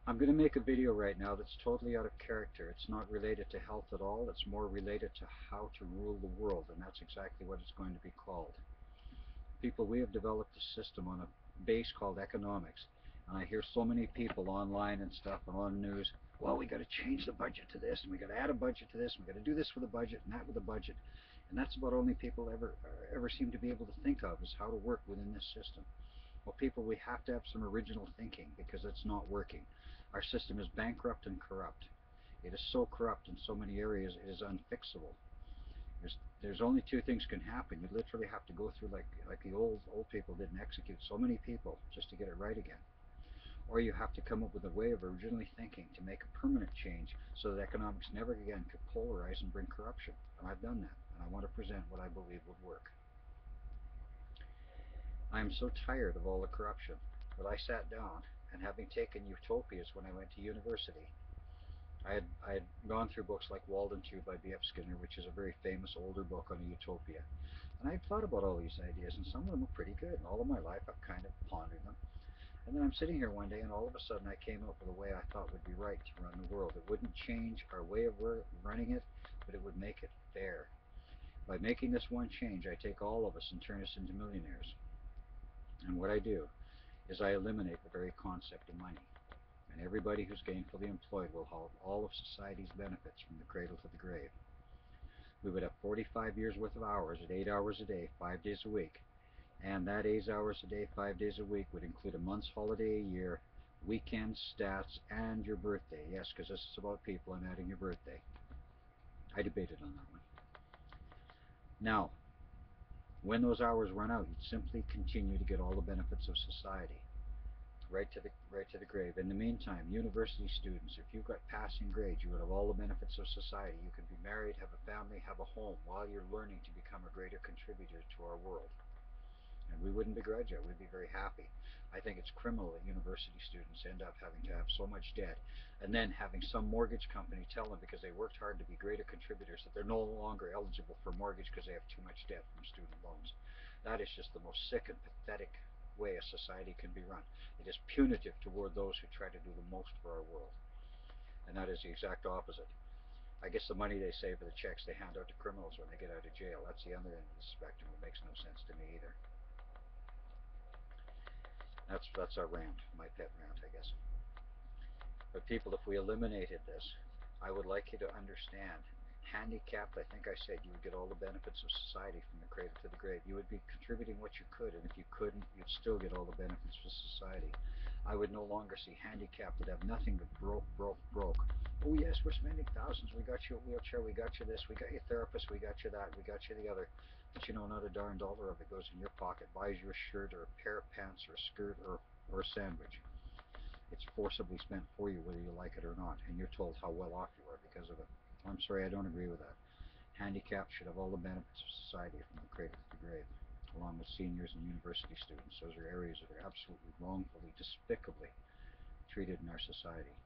I'm going to make a video right now that's totally out of character. It's not related to health at all. It's more related to how to rule the world, and that's exactly what it's going to be called. People, we have developed a system on a base called economics, and I hear so many people online and stuff and on news, well, we got to change the budget to this, and we got to add a budget to this, and we got to do this with a budget and that with a budget, and that's about only people ever seem to be able to think of is how to work within this system. Well, people, we have to have some original thinking because it's not working. Our system is bankrupt and corrupt. It is so corrupt in so many areas, it is unfixable. There's only two things can happen. You literally have to go through like the old people did and execute so many people just to get it right again. Or you have to come up with a way of originally thinking to make a permanent change so that economics never again could polarize and bring corruption. And I've done that, and I want to present what I believe would work. I am so tired of all the corruption that I sat down, and having taken utopias when I went to university, I had gone through books like Walden 2 by B.F. Skinner, which is a very famous older book on a utopia. And I had thought about all these ideas, and some of them were pretty good. And all of my life I've kind of pondered them. And then I'm sitting here one day, and all of a sudden I came up with a way I thought would be right to run the world. It wouldn't change our way of running it, but it would make it fair. By making this one change, I take all of us and turn us into millionaires. And what I do is I eliminate the very concept of money. And everybody who's gainfully employed will have all of society's benefits from the cradle to the grave. We would have 45 years worth of hours at 8 hours a day, 5 days a week. And that 8 hours a day, 5 days a week would include a month's holiday a year, weekend stats, and your birthday. Yes, because this is about people, I'm adding your birthday. I debated on that one. Now, when those hours run out, you'd simply continue to get all the benefits of society. Right to the grave. In the meantime, university students, if you've got passing grades, you would have all the benefits of society. You could be married, have a family, have a home while you're learning to become a greater contributor to our world. And we wouldn't begrudge it. We'd be very happy. I think it's criminal that university students end up having to have so much debt and then having some mortgage company tell them because they worked hard to be greater contributors that they're no longer eligible for mortgage because they have too much debt from student loans. That is just the most sick and pathetic way a society can be run. It is punitive toward those who try to do the most for our world. And that is the exact opposite. I guess the money they save are the checks they hand out to criminals when they get out of jail. That's the other end of the spectrum. It makes no sense to me either. That's our rant, my pet rant, I guess. But people, if we eliminated this, I would like you to understand. Handicapped, I think I said you would get all the benefits of society from the cradle to the grave. You would be contributing what you could, and if you couldn't, you'd still get all the benefits of society. I would no longer see handicapped that have nothing but broke. Oh yes, we're spending thousands. We got you a wheelchair, we got you this, we got you a therapist, we got you that, we got you the other. But you know, not a darn dollar of it goes in your pocket, buys you a shirt or a pair of pants or a skirt or a sandwich. It's forcibly spent for you whether you like it or not, and you're told how well off you are because of it. I'm sorry, I don't agree with that. Handicapped should have all the benefits of society from the cradle to the grave, along with seniors and university students. Those are areas that are absolutely wrongfully, despicably treated in our society.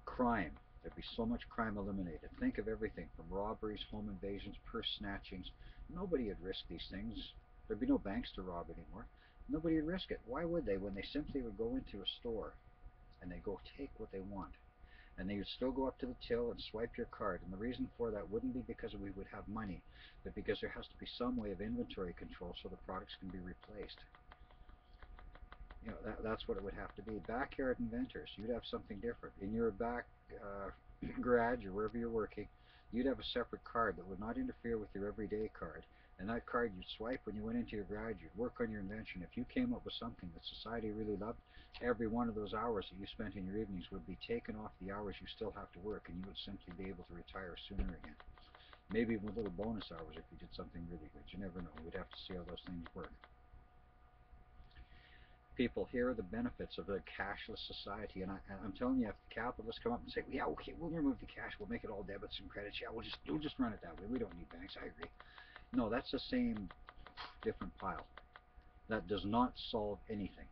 Crime. There'd be so much crime eliminated. Think of everything from robberies, home invasions, purse snatchings. Nobody would risk these things. There'd be no banks to rob anymore. Nobody would risk it. Why would they when they simply would go into a store and they go take what they want? And they would still go up to the till and swipe your card. And the reason for that wouldn't be because we would have money, but because there has to be some way of inventory control so the products can be replaced. You know, that's what it would have to be. Backyard inventors, you'd have something different. In your back garage or wherever you're working, you'd have a separate card that would not interfere with your everyday card. And that card you'd swipe when you went into your garage, you'd work on your invention. If you came up with something that society really loved, every one of those hours that you spent in your evenings would be taken off the hours you still have to work, and you would simply be able to retire sooner again. Maybe even with little bonus hours if you did something really good. You never know. We'd have to see how those things work. People, here are the benefits of a cashless society, and I'm telling you, if the capitalists come up and say, well, yeah, okay, we'll remove the cash, we'll make it all debits and credits, yeah, we'll just run it that way, we don't need banks, I agree. No, that's the same different pile. That does not solve anything.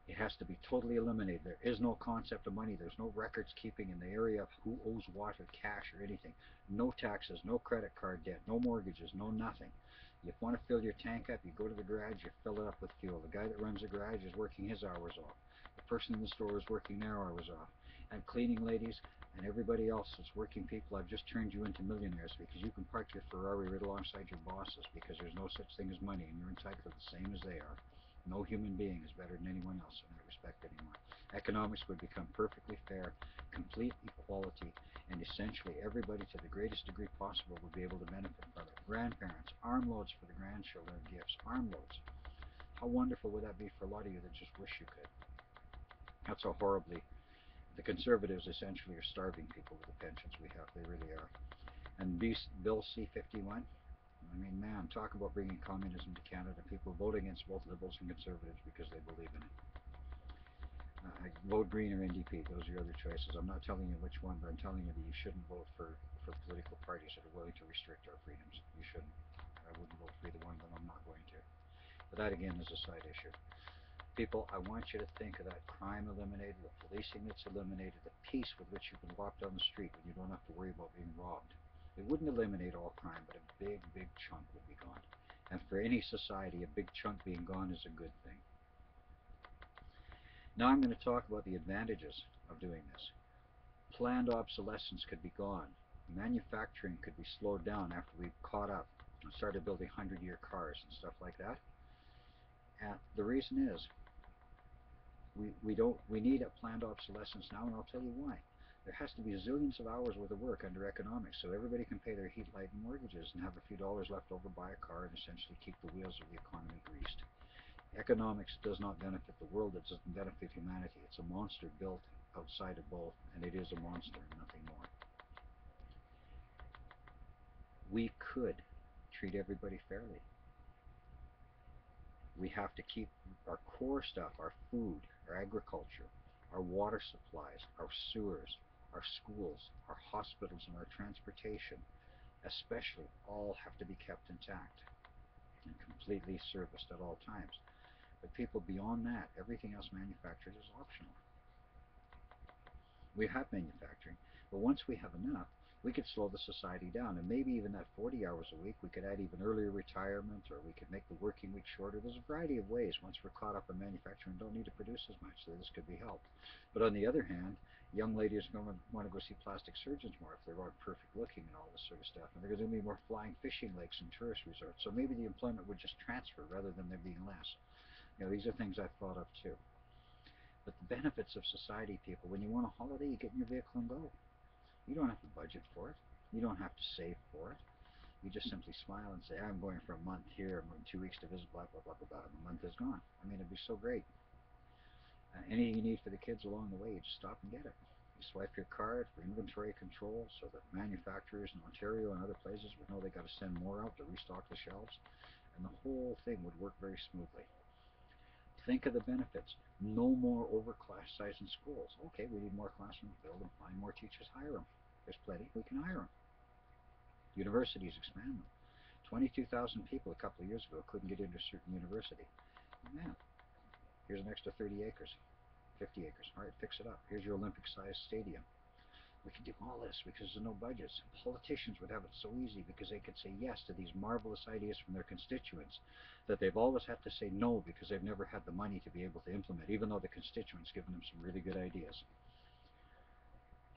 It has to be totally eliminated. There is no concept of money. There's no records keeping in the area of who owes what or cash or anything. No taxes, no credit card debt, no mortgages, no nothing. You want to fill your tank up, you go to the garage, you fill it up with fuel. The guy that runs the garage is working his hours off. The person in the store is working their hours off. And cleaning ladies and everybody else that's working people, I've just turned you into millionaires because you can park your Ferrari right alongside your bosses because there's no such thing as money and you're entitled to the same as they are. No human being is better than anyone else in that respect anymore. Economics would become perfectly fair, complete equality, and essentially everybody to the greatest degree possible would be able to benefit from it. Grandparents, armloads for the grandchildren gifts, armloads. How wonderful would that be for a lot of you that just wish you could? That's how horribly the conservatives essentially are starving people with the pensions we have. They really are. And Bill C-51, I mean, man, talk about bringing communism to Canada. People vote against both Liberals and Conservatives because they believe in it. Vote Green or NDP. Those are your other choices. I'm not telling you which one, but I'm telling you that you shouldn't vote for political parties that are willing to restrict our freedoms. You shouldn't. I wouldn't vote for either one of them. I'm not going to. But that, again, is a side issue. People, I want you to think of that crime eliminated, the policing that's eliminated, the peace with which you can walk down the street when you don't have to worry about being robbed. It wouldn't eliminate all crime, but a big, big chunk would be gone. And for any society, a big chunk being gone is a good thing. Now I'm going to talk about the advantages of doing this. Planned obsolescence could be gone. Manufacturing could be slowed down after we've caught up and started building 100-year cars and stuff like that. And the reason is we need a planned obsolescence now, and I'll tell you why. There has to be zillions of hours worth of work under economics so everybody can pay their heat, light, and mortgages and have a few dollars left over, buy a car, and essentially keep the wheels of the economy greased. Economics does not benefit the world, it doesn't benefit humanity. It's a monster built outside of both, and it is a monster and nothing more. We could treat everybody fairly. We have to keep our core stuff, our food, our agriculture, our water supplies, our sewers, our schools, our hospitals, and our transportation, especially, all have to be kept intact and completely serviced at all times. But people, beyond that, everything else manufactured is optional. We have manufacturing, but once we have enough, we could slow the society down, and maybe even that 40 hours a week, we could add even earlier retirement, or we could make the working week shorter. There's a variety of ways. Once we're caught up in manufacturing, we don't need to produce as much, so this could be helped. But on the other hand, young ladies are going to want to go see plastic surgeons more if they're all perfect looking and all this sort of stuff, and there's going to be more flying fishing lakes and tourist resorts, so maybe the employment would just transfer rather than there being less. These are things I've thought of too. But the benefits of society, people, when you want a holiday, you get in your vehicle and go. You don't have to budget for it. You don't have to save for it. You just simply smile and say, I'm going for a month here, I'm going 2 weeks to visit, blah, blah, blah, blah, blah, and the month is gone. I mean, it'd be so great. Anything you need for the kids along the way, you just stop and get it. You swipe your card for inventory control so that manufacturers in Ontario and other places would know they got to send more out to restock the shelves, and the whole thing would work very smoothly. Think of the benefits. No more overclass-sizing schools. Okay, we need more classrooms, build them, find more teachers, hire them. There's plenty, we can hire them. Universities, expand them. 22,000 people a couple of years ago couldn't get into a certain university. Man, here's an extra 30 acres, 50 acres. All right, fix it up. Here's your Olympic-sized stadium. We could do all this because there's no budgets. Politicians would have it so easy because they could say yes to these marvelous ideas from their constituents that they've always had to say no because they've never had the money to be able to implement, even though the constituents given them some really good ideas.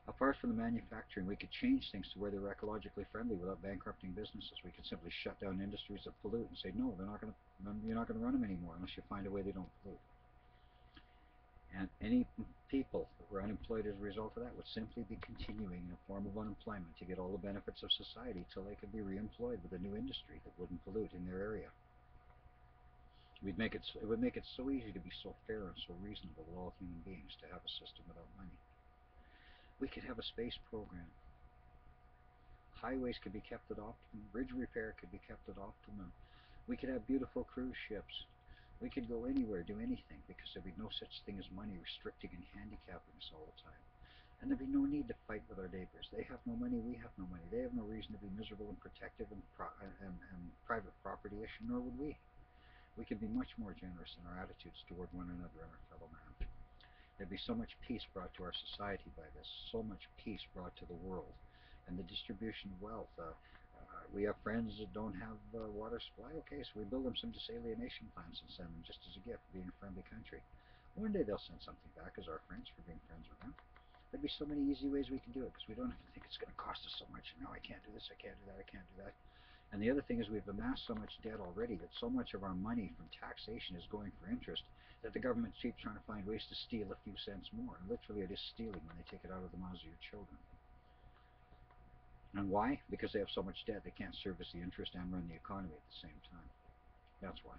Apart from the manufacturing, we could change things to where they're ecologically friendly without bankrupting businesses. We could simply shut down industries that pollute and say, no, you're not going to run them anymore unless you find a way they don't pollute. And any people that were unemployed as a result of that would simply be continuing in a form of unemployment to get all the benefits of society till they could be reemployed with a new industry that wouldn't pollute in their area. It would make it so easy to be so fair and so reasonable with all human beings to have a system without money. We could have a space program. Highways could be kept at optimum. Bridge repair could be kept at optimum. We could have beautiful cruise ships. We could go anywhere, do anything, because there'd be no such thing as money restricting and handicapping us all the time. And there'd be no need to fight with our neighbors. They have no money, we have no money. They have no reason to be miserable and protective and private property-ish, nor would we. We could be much more generous in our attitudes toward one another and our fellow man. There'd be so much peace brought to our society by this, so much peace brought to the world. And the distribution of wealth, We have friends that don't have water supply. Okay, so we build them some desalination plants and send them just as a gift, being a friendly country. One day they'll send something back as our friends for being friends with them. There'd be so many easy ways we can do it because we don't have to think it's going to cost us so much. No, I can't do this, I can't do that, I can't do that. And the other thing is we've amassed so much debt already that so much of our money from taxation is going for interest that the government keeps trying to find ways to steal a few cents more. And literally it is stealing when they take it out of the mouths of your children. And why? Because they have so much debt they can't service the interest and run the economy at the same time. That's why.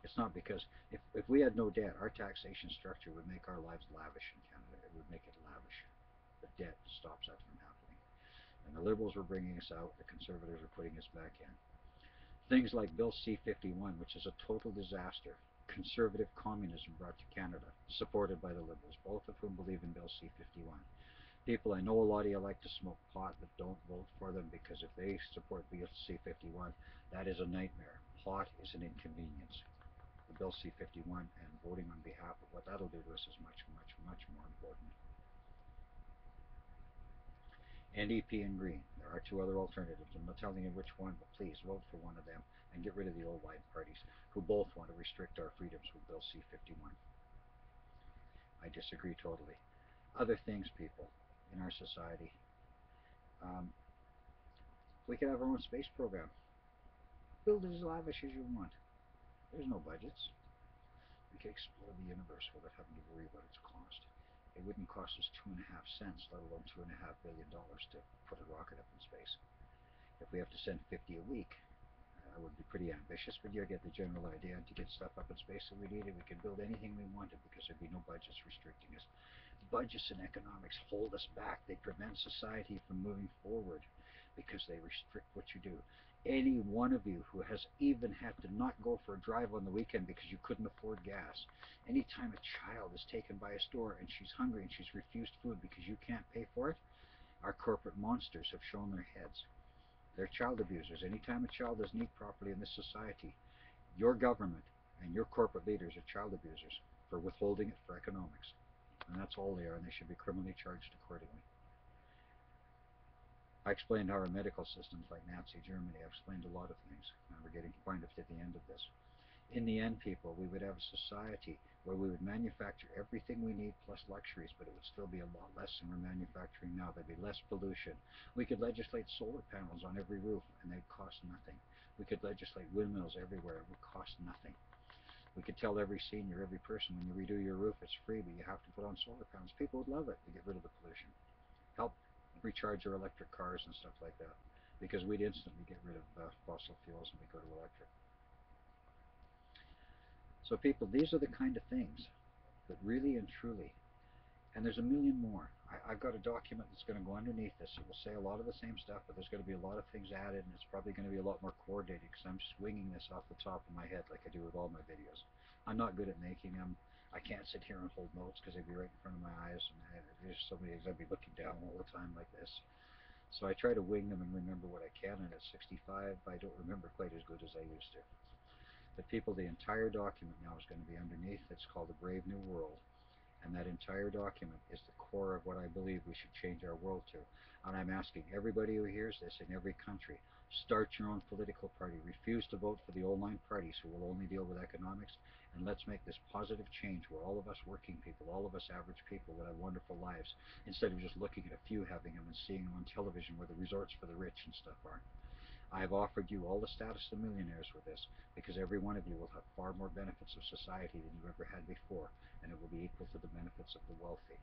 It's not because if we had no debt, our taxation structure would make our lives lavish in Canada. It would make it lavish. The debt stops that from happening. And the Liberals were bringing us out. The Conservatives are putting us back in. Things like Bill C-51, which is a total disaster. Conservative communism brought to Canada, supported by the Liberals, both of whom believe in Bill C-51. People, I know a lot of you like to smoke pot, but don't vote for them because if they support Bill C-51, that is a nightmare. Pot is an inconvenience. The Bill C-51 and voting on behalf of what that'll do to us is much, much, much more important. NDP and Green. There are two other alternatives. I'm not telling you which one, but please vote for one of them and get rid of the old line parties who both want to restrict our freedoms with Bill C-51. I disagree totally. Other things, people, in our society. We could have our own space program. Build as lavish as you want. There's no budgets. We could explore the universe without having to worry about its cost. It wouldn't cost us 2.5 cents, let alone $2.5 billion to put a rocket up in space. If we have to send 50 a week, that would be pretty ambitious, but you get the general idea. And to get stuff up in space that we needed, we could build anything we wanted because there'd be no budgets restricting us. Budgets and economics hold us back. They prevent society from moving forward because they restrict what you do. Any one of you who has even had to not go for a drive on the weekend because you couldn't afford gas, anytime a child is taken by a store and she's hungry and she's refused food because you can't pay for it, our corporate monsters have shown their heads. They're child abusers. Anytime a child doesn't eat properly in this society, your government and your corporate leaders are child abusers for withholding it for economics. And that's all they are, and they should be criminally charged accordingly. I explained how our medical systems, like Nazi Germany, I've explained a lot of things, and we're getting kind of to the end of this. In the end, people, we would have a society where we would manufacture everything we need plus luxuries, but it would still be a lot less than we're manufacturing now. There'd be less pollution. We could legislate solar panels on every roof, and they'd cost nothing. We could legislate windmills everywhere. It would cost nothing. We could tell every senior, every person, when you redo your roof, it's free, but you have to put on solar panels. People would love it to get rid of the pollution. Help recharge your electric cars and stuff like that, because we'd instantly get rid of fossil fuels and we go to electric. So people, these are the kind of things that really and truly, and there's a million more. I've got a document that's going to go underneath this. It will say a lot of the same stuff, but there's going to be a lot of things added, and it's probably going to be a lot more coordinated because I'm just winging this off the top of my head like I do with all my videos. I'm not good at making them. I can't sit here and hold notes because they'd be right in front of my eyes, and there's so many things I'd be looking down all the time like this. So I try to wing them and remember what I can, and at 65, I don't remember quite as good as I used to. But people, the entire document now is going to be underneath. It's called A Brave New World. And that entire document is the core of what I believe we should change our world to. And I'm asking everybody who hears this in every country, start your own political party. Refuse to vote for the old line parties who will only deal with economics. And let's make this positive change where all of us working people, all of us average people would have wonderful lives, instead of just looking at a few having them and seeing them on television where the resorts for the rich and stuff are. I have offered you all the status of millionaires with this because every one of you will have far more benefits of society than you ever had before, and it will be equal to the benefits of the wealthy.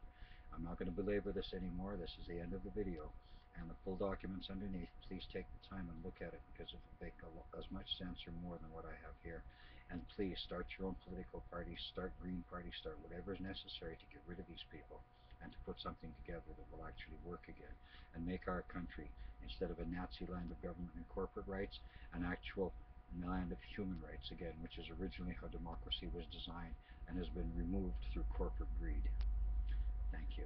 I'm not going to belabor this anymore. This is the end of the video, and the full document's underneath. Please take the time and look at it because it will make as much sense or more than what I have here. And please start your own political party, start Green Party, start whatever is necessary to get rid of these people and to put something together that will actually work again and make our country, instead of a Nazi land of government and corporate rights, an actual land of human rights again, which is originally how democracy was designed and has been removed through corporate greed. Thank you.